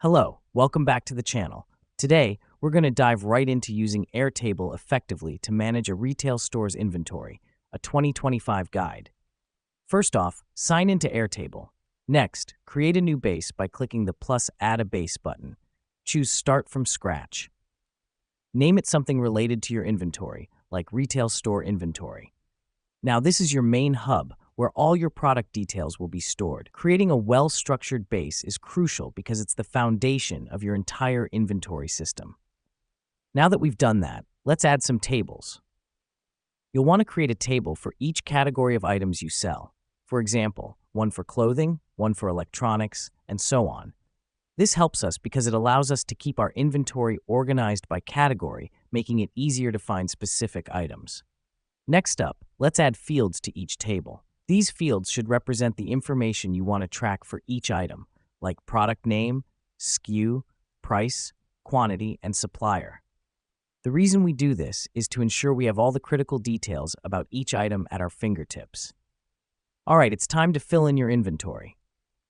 Hello, welcome back to the channel. Today, we're going to dive right into using Airtable effectively to manage a retail store's inventory, a 2025 guide. First off, sign into Airtable. Next, create a new base by clicking the plus Add a Base button. Choose Start from Scratch. Name it something related to your inventory, like Retail Store Inventory. Now, this is your main hub where all your product details will be stored. Creating a well-structured base is crucial because it's the foundation of your entire inventory system. Now that we've done that, let's add some tables. You'll want to create a table for each category of items you sell. For example, one for clothing, one for electronics, and so on. This helps us because it allows us to keep our inventory organized by category, making it easier to find specific items. Next up, let's add fields to each table. These fields should represent the information you want to track for each item, like product name, SKU, price, quantity, and supplier. The reason we do this is to ensure we have all the critical details about each item at our fingertips. All right, it's time to fill in your inventory.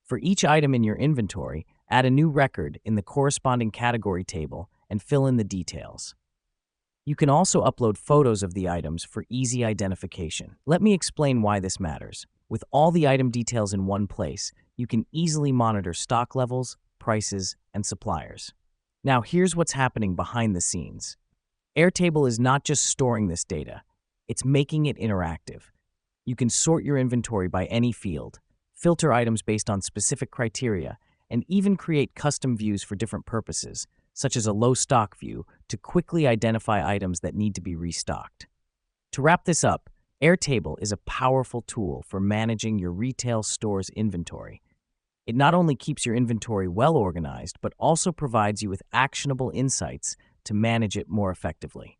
For each item in your inventory, add a new record in the corresponding category table and fill in the details. You can also upload photos of the items for easy identification. Let me explain why this matters. With all the item details in one place, you can easily monitor stock levels, prices, and suppliers. Now, here's what's happening behind the scenes. Airtable is not just storing this data, it's making it interactive. You can sort your inventory by any field, filter items based on specific criteria, and even create custom views for different purposes, such as a low stock view, to quickly identify items that need to be restocked. To wrap this up, Airtable is a powerful tool for managing your retail store's inventory. It not only keeps your inventory well organized, but also provides you with actionable insights to manage it more effectively.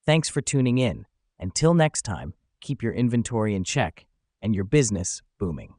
Thanks for tuning in. Until next time, keep your inventory in check and your business booming.